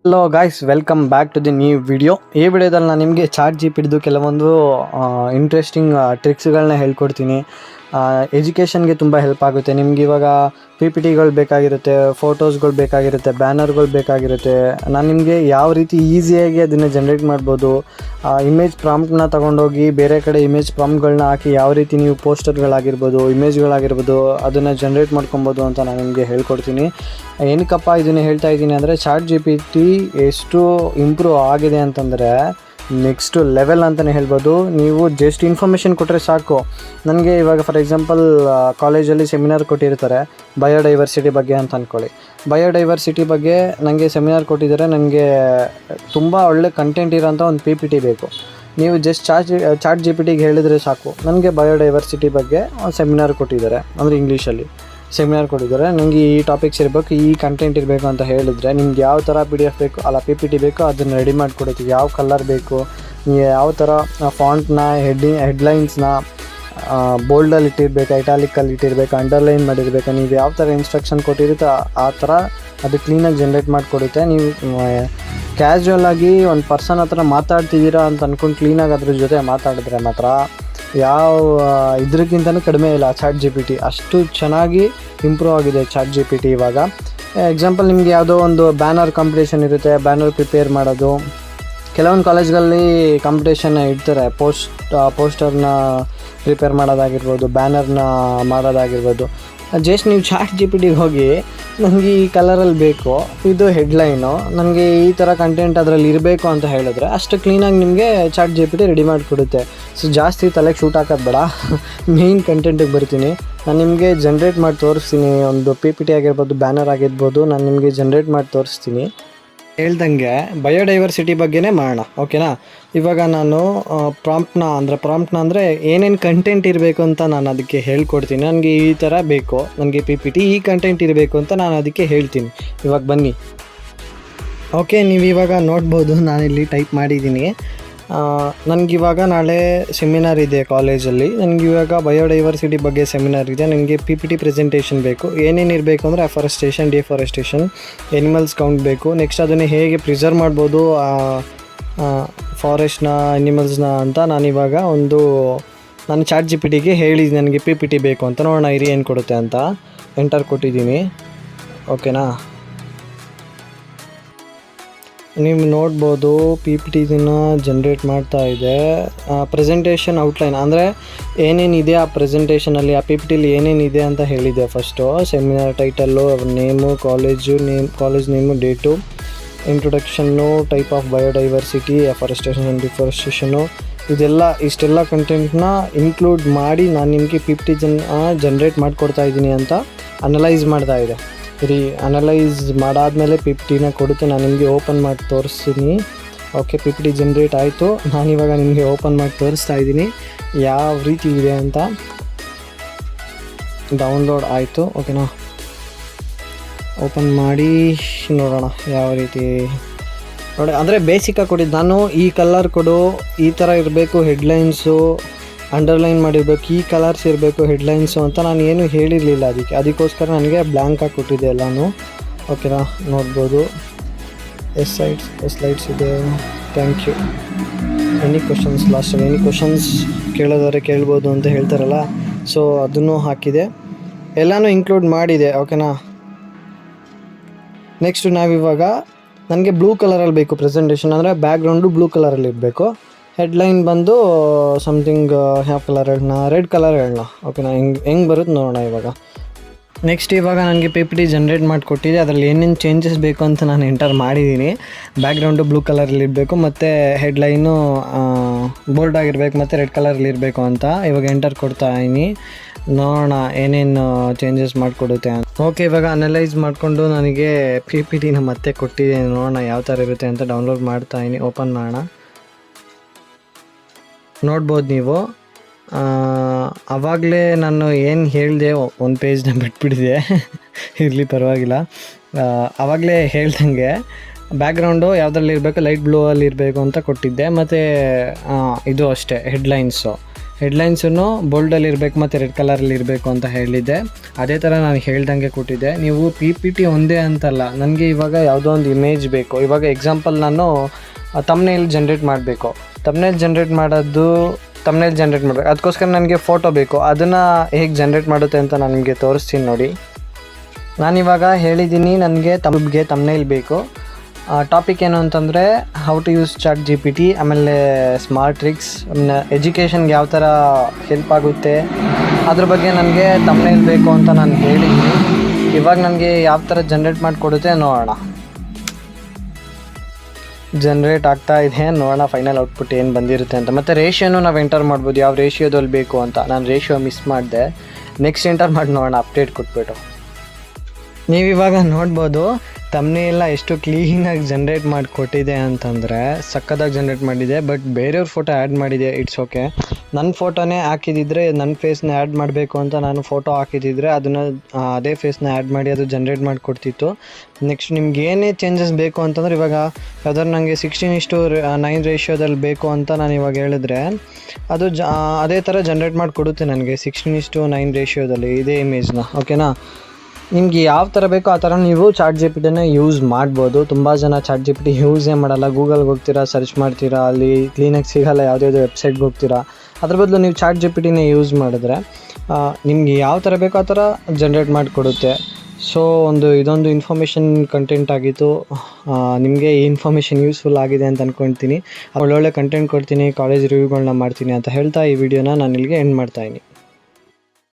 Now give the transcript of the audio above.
Hello guys, welcome back to the new video. ಈ ವಿಡಿಯೋದಲ್ಲಿ ನಾನು ನಿಮಗೆ ಚಾಟ್ ಜಿ ಪಿ ಟಿದು ಕೆಲವೊಂದು ಇಂಟ್ರೆಸ್ಟಿಂಗ್ ಟ್ರಿಕ್ಸ್ಗಳನ್ನ ಹೇಳ್ಕೊಡ್ತೀನಿ. ಎಜುಕೇಷನ್ಗೆ ತುಂಬ ಹೆಲ್ಪ್ ಆಗುತ್ತೆ. ನಿಮ್ಗೆ ಇವಾಗ ಪಿ ಪಿ ಟಿಗಳು ಬೇಕಾಗಿರುತ್ತೆ, ಫೋಟೋಸ್ಗಳು ಬೇಕಾಗಿರುತ್ತೆ, ಬ್ಯಾನರ್ಗಳು ಬೇಕಾಗಿರುತ್ತೆ. ನಾನು ನಿಮಗೆ ಯಾವ ರೀತಿ ಈಸಿಯಾಗಿ ಅದನ್ನು ಜನ್ರೇಟ್ ಮಾಡ್ಬೋದು, ಇಮೇಜ್ ಪ್ರಾಂಪ್ಟ್ನ ತೊಗೊಂಡೋಗಿ ಬೇರೆ ಕಡೆ ಇಮೇಜ್ ಪ್ರಾಂಪ್ಟ್ಗಳನ್ನ ಹಾಕಿ ಯಾವ ರೀತಿ ನೀವು ಪೋಸ್ಟರ್ಗಳಾಗಿರ್ಬೋದು, ಇಮೇಜ್ಗಳಾಗಿರ್ಬೋದು ಅದನ್ನು ಜನ್ರೇಟ್ ಮಾಡ್ಕೊಬೋದು ಅಂತ ನಾನು ನಿಮಗೆ ಹೇಳ್ಕೊಡ್ತೀನಿ. ಏನಕ್ಕಪ್ಪ ಇದನ್ನು ಹೇಳ್ತಾ ಇದ್ದೀನಿ ಅಂದರೆ, ಚಾಟ್ ಜಿ ಪಿ ಟಿ ಎಷ್ಟು ಇಂಪ್ರೂವ್ ಆಗಿದೆ ಅಂತಂದರೆ ನೆಕ್ಸ್ಟ್ ಲೆವೆಲ್ ಅಂತಲೇ ಹೇಳ್ಬೋದು. ನೀವು ಜಸ್ಟ್ ಇನ್ಫಾರ್ಮೇಷನ್ ಕೊಟ್ಟರೆ ಸಾಕು. ನನಗೆ ಇವಾಗ ಫಾರ್ ಎಕ್ಸಾಂಪಲ್ ಕಾಲೇಜಲ್ಲಿ ಸೆಮಿನಾರ್ ಕೊಟ್ಟಿರ್ತಾರೆ ಬಯೋಡೈವರ್ಸಿಟಿ ಬಗ್ಗೆ ಅಂತ ಅಂದ್ಕೊಳ್ಳಿ. ಬಯೋಡೈವರ್ಸಿಟಿ ಬಗ್ಗೆ ನನಗೆ ಸೆಮಿನಾರ್ ಕೊಟ್ಟಿದ್ದಾರೆ, ನನಗೆ ತುಂಬ ಒಳ್ಳೆ ಕಂಟೆಂಟ್ ಇರೋಂಥ ಒಂದು ಪಿ ಪಿ ಟಿ ಬೇಕು. ನೀವು ಜಸ್ಟ್ ಚಾಟ್ ಜಿ ಪಿ ಟಿಗೆ ಹೇಳಿದರೆ ಸಾಕು, ನನಗೆ ಬಯೋಡೈವರ್ಸಿಟಿ ಬಗ್ಗೆ ಸೆಮಿನಾರ್ ಕೊಟ್ಟಿದ್ದಾರೆ, ಅಂದರೆ ಇಂಗ್ಲೀಷಲ್ಲಿ ಸೆಮಿನಾರ್ ಕೊಟ್ಟಿದ್ದಾರೆ, ನನಗೆ ಈ ಟಾಪಿಕ್ಸ್ ಇರಬೇಕು, ಈ ಕಂಟೆಂಟ್ ಇರಬೇಕು ಅಂತ ಹೇಳಿದರೆ ನಿಮ್ಗೆ ಯಾವ ಥರ ಪಿ ಡಿ ಎಫ್ ಬೇಕು ಅಲ್ಲ ಪಿ ಪಿ ಟಿ ಬೇಕು ಅದನ್ನು ರೆಡಿ ಮಾಡಿಕೊಡುತ್ತೆ. ಯಾವ ಕಲರ್ ಬೇಕು, ಯಾವ ಥರ ಫಾಂಟ್ನ, ಹೆಡ್ಲೈನ್ಸ್ನ ಬೋಲ್ಡಲ್ಲಿ ಇಟ್ಟಿರಬೇಕು, ಇಟಾಲಿಕಲ್ಲಿ ಇಟ್ಟಿರಬೇಕು, ಅಂಡರ್ಲೈನ್ ಮಾಡಿರಬೇಕು, ನೀವು ಯಾವ ಥರ ಇನ್ಸ್ಟ್ರಕ್ಷನ್ ಕೊಟ್ಟಿರುತ್ತೆ ಆ ಥರ ಅದು ಕ್ಲೀನಾಗಿ ಜನ್ರೇಟ್ ಮಾಡಿಕೊಡುತ್ತೆ. ನೀವು ಕ್ಯಾಶುವಲ್ ಆಗಿ ಒಂದು ಪರ್ಸನ್ ಹತ್ರ ಮಾತಾಡ್ತಿದ್ದೀರಾ ಅಂತ ಅಂದ್ಕೊಂಡು ಕ್ಲೀನಾಗಿ ಅದ್ರ ಜೊತೆ ಮಾತಾಡಿದ್ರೆ ಮಾತ್ರ ಯಾವ ಇದಕ್ಕಿಂತನೂ ಕಡಿಮೆ ಇಲ್ಲ ಚಾಟ್ ಜಿ ಪಿ ಟಿ. ಅಷ್ಟು ಚೆನ್ನಾಗಿ ಇಂಪ್ರೂವ್ ಆಗಿದೆ ಚಾಟ್ ಜಿ ಪಿ ಟಿ ಇವಾಗ. ಎಕ್ಸಾಂಪಲ್, ನಿಮಗೆ ಯಾವುದೋ ಒಂದು ಬ್ಯಾನರ್ ಕಾಂಪಿಟೇಷನ್ ಇರುತ್ತೆ, ಬ್ಯಾನರ್ ಪ್ರಿಪೇರ್ ಮಾಡೋದು. ಕೆಲವೊಂದು ಕಾಲೇಜ್ಗಳಲ್ಲಿ ಕಾಂಪಿಟೇಷನ್ ಇಡ್ತಾರೆ, ಪೋಸ್ಟರ್ನ ಪ್ರಿಪೇರ್ ಮಾಡೋದಾಗಿರ್ಬೋದು, ಬ್ಯಾನರ್ನ ಮಾಡೋದಾಗಿರ್ಬೋದು. ಜಸ್ಟ್ ನೀವು ಚಾಟ್ ಜಿ ಪಿ ಟಿಗೆ ಹೋಗಿ ನನಗೆ ಈ ಕಲರಲ್ಲಿ ಬೇಕು, ಇದು ಹೆಡ್ಲೈನು, ನನಗೆ ಈ ಥರ ಕಂಟೆಂಟ್ ಅದರಲ್ಲಿ ಇರಬೇಕು ಅಂತ ಹೇಳಿದ್ರೆ ಅಷ್ಟು ಕ್ಲೀನಾಗಿ ನಿಮಗೆ chat G P T ready ಮಾಡಿಕೊಡುತ್ತೆ. ಸೊ ಜಾಸ್ತಿ ತಲೆಗೆ ಶೂಟ್ ಹಾಕೋದು ಬೇಡ, ಮೇಯ್ನ್ ಕಂಟೆಂಟಿಗೆ ಬರ್ತೀನಿ. ನಾನು ನಿಮಗೆ ಜನ್ರೇಟ್ ಮಾಡಿ ತೋರಿಸ್ತೀನಿ. ಒಂದು ಪಿ ಪಿ ಟಿ ಆಗಿರ್ಬೋದು, ಬ್ಯಾನರ್ ಆಗಿರ್ಬೋದು, ನಾನು ನಿಮಗೆ ಜನ್ರೇಟ್ ಮಾಡಿ ತೋರಿಸ್ತೀನಿ. ಹೇಳ್ದಂಗೆ ಬಯೋಡೈವರ್ಸಿಟಿ ಬಗ್ಗೆನೇ ಮಾಡೋಣ, ಓಕೆನಾ? ಇವಾಗ ನಾನು ಪ್ರಾಂಪ್ಟ್ನ ಅಂದರೆ ಏನೇನು ಕಂಟೆಂಟ್ ಇರಬೇಕು ಅಂತ ನಾನು ಅದಕ್ಕೆ ಹೇಳ್ಕೊಡ್ತೀನಿ. ನನಗೆ ಈ ಥರ ಬೇಕು, ನನಗೆ ಪಿ ಪಿ ಟಿ ಈ ಕಂಟೆಂಟ್ ಇರಬೇಕು ಅಂತ ನಾನು ಅದಕ್ಕೆ ಹೇಳ್ತೀನಿ. ಇವಾಗ ಬನ್ನಿ. ಓಕೆ, ನೀವು ಇವಾಗ ನೋಡ್ಬೋದು ನಾನಿಲ್ಲಿ ಟೈಪ್ ಮಾಡಿದ್ದೀನಿ. ನನಗಿವಾಗ ನಾಳೆ ಸೆಮಿನಾರ್ ಇದೆ ಕಾಲೇಜಲ್ಲಿ. ನನಗಿವಾಗ ಬಯೋಡೈವರ್ಸಿಟಿ ಬಗ್ಗೆ ಸೆಮಿನಾರ್ ಇದೆ. ನನಗೆ ಪಿ ಪಿ ಟಿ ಪ್ರೆಸೆಂಟೇಷನ್ ಬೇಕು. ಏನೇನು ಇರಬೇಕು ಅಂದರೆ ಅಫಾರೆಸ್ಟೇಷನ್, ಡಿಫಾರೆಸ್ಟೇಷನ್, ಎನಿಮಲ್ಸ್ ಕೌಂಟ್ ಬೇಕು. ನೆಕ್ಸ್ಟ್ ಅದನ್ನು ಹೇಗೆ ಪ್ರಿಸರ್ವ್ ಮಾಡ್ಬೋದು ಫಾರೆಸ್ಟ್ನ, ಎನಿಮಲ್ಸ್ನ ಅಂತ ನಾನಿವಾಗ ನಾನು ಚಾಟ್ ಜಿ ಪಿ ಟಿಗೆ ಹೇಳಿದ್ದೀನಿ ನನಗೆ ಪಿ ಪಿ ಟಿ ಬೇಕು ಅಂತ. ನೋಡೋಣ ಇರಿ ಏನು ಕೊಡುತ್ತೆ ಅಂತ. ಎಂಟರ್ ಕೊಟ್ಟಿದ್ದೀನಿ, ಓಕೆನಾ? ನೀವು ನೋಡ್ಬೋದು ಪಿ ಪಿ ಟಿದನ್ನು ಜನ್ರೇಟ್ ಮಾಡ್ತಾ ಇದೆ. ಪ್ರೆಸೆಂಟೇಷನ್ ಔಟ್ಲೈನ್ ಅಂದರೆ ಏನೇನಿದೆ ಆ ಪ್ರೆಸೆಂಟೇಷನಲ್ಲಿ, ಆ ಪಿ ಪಿ ಟಿಲಿ ಏನೇನಿದೆ ಅಂತ ಹೇಳಿದೆ. First seminar title, name, college name, date, introduction, type of biodiversity, afforestation and deforestation, ಇಷ್ಟೆಲ್ಲ ಕಂಟೆಂಟ್ನ ಇನ್ಕ್ಲೂಡ್ ಮಾಡಿ ನಾನು ನಿಮಗೆ ಪಿ ಪಿ ಟಿ ಜನ್ರೇಟ್ ಮಾಡಿಕೊಡ್ತಾ ಇದ್ದೀನಿ ಅಂತ ಅನಲೈಸ್ ಮಾಡ್ತಾ ಇದೆ. ಅನಲೈಸ್ ಮಾಡಾದಮೇಲೆ ಪಿ ಪಿ ಟಿನ ಕೊಡುತ್ತೆ. ನಾನು ನಿಮಗೆ ಓಪನ್ ಮಾಡಿ ತೋರಿಸ್ತೀನಿ. Okay, P P T generate ಆಯಿತು. ನಾನಿವಾಗ ನಿಮಗೆ ಓಪನ್ ಮಾಡಿ ತೋರಿಸ್ತಾ ಇದ್ದೀನಿ ಯಾವ ರೀತಿ ಇದೆ ಅಂತ. ಡೌನ್ಲೋಡ್ ಆಯಿತು, ಓಕೆನಾ? ಓಪನ್ ಮಾಡಿ ನೋಡೋಣ ಯಾವ ರೀತಿ. ನೋಡಿ, ಅಂದರೆ ಬೇಸಿಕ್ಕಾಗಿ ಕೊಟ್ಟಿದ್ದು ನಾನು. ಈ ಕಲರ್ ಕೊಡು, ಈ ಥರ ಇರಬೇಕು ಹೆಡ್ಲೈನ್ಸು, ಅಂಡರ್ಲೈನ್ ಮಾಡಿರಬೇಕು, ಈ ಕಲರ್ಸ್ ಇರಬೇಕು ಹೆಡ್ಲೈನ್ಸು ಅಂತ ನಾನು ಏನು ಹೇಳಿರಲಿಲ್ಲ. ಅದಕ್ಕೋಸ್ಕರ ನನಗೆ ಬ್ಲ್ಯಾಂಕಾಗಿ ಕೊಟ್ಟಿದೆ ಎಲ್ಲನೂ, ಓಕೆನಾ? ನೋಡ್ಬೋದು. ಎಸ್ ಲೈಟ್ಸ್ ಇದೆ. Thank you. ಎನಿ ಕ್ವಶನ್ಸ್, ಲಾಸ್ಟಲ್ಲಿ ಎನಿ ಕ್ವಶನ್ಸ್ ಕೇಳೋದಾದ್ರೆ ಕೇಳ್ಬೋದು ಅಂತ ಹೇಳ್ತಾರಲ್ಲ, ಸೊ ಅದನ್ನು ಹಾಕಿದೆ, ಎಲ್ಲನೂ ಇನ್ಕ್ಲೂಡ್ ಮಾಡಿದೆ, ಓಕೆನಾ? ನೆಕ್ಸ್ಟ್ ನಾವಿವಾಗ ನನಗೆ ಬ್ಲೂ ಕಲರಲ್ಲಿ ಬೇಕು ಪ್ರೆಸೆಂಟೇಷನ್, ಅಂದರೆ ಬ್ಯಾಕ್ಗ್ರೌಂಡು ಬ್ಲೂ ಕಲರಲ್ಲಿ ಇರಬೇಕು. ಹೆಡ್ಲೈನ್ ಬಂದು ಸಮಥಿಂಗ್ ಯಾವ ಕಲರ್ ಹೇಳೋಣ, ರೆಡ್ ಕಲರ್ ಹೇಳೋಣ, ಓಕೆನಾ? ಹೆಂಗೆ ಬರುತ್ತೆ ನೋಡೋಣ ಇವಾಗ. ನೆಕ್ಸ್ಟ್ ಇವಾಗ ನನಗೆ ಪಿ ಪಿ ಟಿ ಜನ್ರೇಟ್ ಮಾಡಿಕೊಟ್ಟಿದೆ. ಅದರಲ್ಲಿ ಏನೇನು ಚೇಂಜಸ್ ಬೇಕು ಅಂತ ನಾನು ಎಂಟರ್ ಮಾಡಿದ್ದೀನಿ. ಬ್ಯಾಕ್ಗ್ರೌಂಡು ಬ್ಲೂ ಕಲರಲ್ಲಿ ಇರಬೇಕು, ಮತ್ತು ಹೆಡ್ಲೈನು ಬೋಲ್ಡ್ ಆಗಿರಬೇಕು, ಮತ್ತು ರೆಡ್ ಕಲರಲ್ಲಿ ಇರಬೇಕು ಅಂತ ಇವಾಗ ಎಂಟರ್ ಕೊಡ್ತಾ ಇದ್ದೀನಿ. ನೋಡೋಣ ಏನೇನು ಚೇಂಜಸ್ ಮಾಡಿಕೊಡುತ್ತೆ ಅಂತ. ಓಕೆ, ಇವಾಗ ಅನಲೈಸ್ ಮಾಡಿಕೊಂಡು ನನಗೆ ಪಿ ಪಿ ಟಿನ ಮತ್ತೆ ಕೊಟ್ಟಿದೆ. ನೋಡೋಣ ಯಾವ ಥರ ಇರುತ್ತೆ ಅಂತ. ಡೌನ್ಲೋಡ್ ಮಾಡ್ತಾ ಇದ್ದೀನಿ, ಓಪನ್ ಮಾಡೋಣ. ನೋಡ್ಬೋದು ನೀವು. ಆವಾಗಲೇ ನಾನು ಏನು ಹೇಳಿದೆ, ಒಂದು ಪೇಜ್ನ ಬಿಟ್ಬಿಟ್ಟಿದೆ, ಇರಲಿ ಪರವಾಗಿಲ್ಲ. ಆವಾಗಲೇ ಹೇಳ್ದಂಗೆ ಬ್ಯಾಕ್ಗ್ರೌಂಡು ಯಾವುದ್ರಲ್ಲಿ ಇರಬೇಕು, ಲೈಟ್ ಬ್ಲೂ ಅಲ್ಲಿ ಇರಬೇಕು ಅಂತ ಕೊಟ್ಟಿದ್ದೆ. ಮತ್ತು ಇದು ಅಷ್ಟೇ, ಹೆಡ್ಲೈನ್ಸನ್ನು ಬೋಲ್ಡಲ್ಲಿ ಇರಬೇಕು ಮತ್ತು ರೆಡ್ ಕಲರಲ್ಲಿ ಇರಬೇಕು ಅಂತ ಹೇಳಿದ್ದೆ. ಅದೇ ಥರ ನಾನು ಹೇಳ್ದಂಗೆ ಕೊಟ್ಟಿದ್ದೆ. ನೀವು PPT ಒಂದೇ ಅಂತಲ್ಲ, ನನಗೆ ಇವಾಗ ಯಾವುದೋ ಒಂದು ಇಮೇಜ್ ಬೇಕು. ಇವಾಗ ಎಕ್ಸಾಂಪಲ್ ನಾನು ತಮ್ನೇಲ್ ಜನ್ರೇಟ್ ಮಾಡಬೇಕು. ತಮ್ನೇಲ್ ಜನ್ರೇಟ್ ಮಾಡಬೇಕು, ಅದಕ್ಕೋಸ್ಕರ ನನಗೆ ಫೋಟೋ ಬೇಕು. ಅದನ್ನು ಹೇಗೆ ಜನ್ರೇಟ್ ಮಾಡುತ್ತೆ ಅಂತ ನಾನು ನಿಮಗೆ ತೋರಿಸ್ತೀನಿ ನೋಡಿ. ನಾನಿವಾಗ ಹೇಳಿದ್ದೀನಿ ನನಗೆ ತಮ್ನೇಲ್ ಬೇಕು. ಟಾಪಿಕ್ ಏನು ಅಂತಂದರೆ how to use chat GPT, ಆಮೇಲೆ ಸ್ಮಾರ್ಟ್ ಟ್ರಿಕ್ಸ್, ಎಜುಕೇಷನ್ಗೆ ಯಾವ ಥರ ಹೆಲ್ಪ್ ಆಗುತ್ತೆ ಅದ್ರ ಬಗ್ಗೆ ನನಗೆ ತಮ್ನೇಲ್ ಬೇಕು ಅಂತ ನಾನು ಹೇಳಿದ್ದೀನಿ. ಇವಾಗ ನನಗೆ ಯಾವ ಥರ ಜನ್ರೇಟ್ ಮಾಡಿಕೊಡುತ್ತೆ ನೋಡೋಣ. ಜನ್ರೇಟ್ ಆಗ್ತಾ ಇದೆ, ನೋಡೋಣ ಫೈನಲ್ ಔಟ್ಪುಟ್ ಏನು ಬಂದಿರುತ್ತೆ ಅಂತ. ಮತ್ತು ರೇಷಿಯೋನು ನಾವು ಎಂಟರ್ ಮಾಡ್ಬೋದು, ಯಾವ ರೇಷಿಯೋದಲ್ಲಿ ಬೇಕು ಅಂತ. ನಾನು ರೇಷಿಯೋ ಮಿಸ್ ಮಾಡಿದೆ, ನೆಕ್ಸ್ಟ್ ಎಂಟರ್ ಮಾಡಿ ನೋಡೋಣ ಅಪ್ಡೇಟ್ ಕೊಟ್ಬಿಟ್ಟು. ನೀವಿವಾಗ ನೋಡ್ಬೋದು ತಮ್ನೇಲ್ ಎಷ್ಟು ಕ್ಲೀನಾಗಿ ಜನ್ರೇಟ್ ಮಾಡಿ ಕೊಟ್ಟಿದೆ ಅಂತಂದರೆ ಸಕ್ಕತ್ತಾಗಿ ಜನ್ರೇಟ್ ಮಾಡಿದೆ. ಬಟ್ ಬೇರೆಯವ್ರ ಫೋಟೋ ಆ್ಯಡ್ ಮಾಡಿದೆ, ಇಟ್ಸ್ ಓಕೆ. ನನ್ನ ಫೋಟೋನೇ ಹಾಕಿದಿದ್ರೆ, ನನ್ನ ಫೇಸ್ನ ಆ್ಯಡ್ ಮಾಡಬೇಕು ಅಂತ ನಾನು ಫೋಟೋ ಹಾಕಿದಿದ್ರೆ ಅದನ್ನು ಅದೇ ಫೇಸ್ನ ಆ್ಯಡ್ ಮಾಡಿ ಅದು ಜನ್ರೇಟ್ ಮಾಡಿಕೊಡ್ತಿತ್ತು. ನೆಕ್ಸ್ಟ್ ನಿಮ್ಗೆ ಏನೇ ಚೇಂಜಸ್ ಬೇಕು ಅಂತಂದ್ರೆ, ಇವಾಗ ಯಾವ್ದಾದ್ರು ನನಗೆ 16:9 ರೇಷಿಯೋದಲ್ಲಿ ಬೇಕು ಅಂತ ನಾನು ಇವಾಗ ಹೇಳಿದ್ರೆ ಅದು ಅದೇ ಥರ ಜನ್ರೇಟ್ ಮಾಡಿ ಕೊಡುತ್ತೆ ನನಗೆ 16:9 ರೇಷಿಯೋದಲ್ಲಿ ಇದೇ ಇಮೇಜ್ನ. ಓಕೆನಾ? ನಿಮ್ಗೆ ಯಾವ ಥರ ಬೇಕೋ ಆ ಥರ ನೀವು ಚಾಟ್ GPTನ ಯೂಸ್ ಮಾಡ್ಬೋದು. ತುಂಬ ಜನ ಚಾಟ್ GPT ಯೂಸೇ ಮಾಡಲ್ಲ. ಗೂಗಲ್ಗೆ ಹೋಗ್ತೀರಾ, ಸರ್ಚ್ ಮಾಡ್ತೀರಾ, ಅಲ್ಲಿ ಕ್ಲೀನಾಗಿ ಸಿಗೋಲ್ಲ. ಯಾವುದ್ಯಾವುದೋ ವೆಬ್ಸೈಟ್ಗೆ ಹೋಗ್ತೀರಾ. ಅದ್ರ ಬದಲು ನೀವು ಚಾಟ್ GPTನ ಯೂಸ್ ಮಾಡಿದ್ರೆ ನಿಮ್ಗೆ ಯಾವ ಥರ ಬೇಕೋ ಆ ಥರ ಜನ್ರೇಟ್ ಮಾಡಿಕೊಡುತ್ತೆ. ಸೊ ಇದೊಂದು ಇನ್ಫಾರ್ಮೇಷನ್ ಕಂಟೆಂಟ್ ಆಗಿತ್ತು. ನಿಮಗೆ ಈ ಇನ್ಫಾರ್ಮೇಷನ್ ಯೂಸ್ಫುಲ್ ಆಗಿದೆ ಅಂತ ಅಂದ್ಕೊಳ್ತೀನಿ. ಒಳ್ಳೊಳ್ಳೆ ಕಂಟೆಂಟ್ ಕೊಡ್ತೀನಿ, ಕಾಲೇಜ್ ರಿವ್ಯೂಗಳನ್ನ ಮಾಡ್ತೀನಿ ಅಂತ ಹೇಳ್ತಾ ಈ ವಿಡಿಯೋನ ನಾನು ಇಲ್ಲಿಗೆ ಎಂಡ್ ಮಾಡ್ತಾಯಿದ್ದೀನಿ.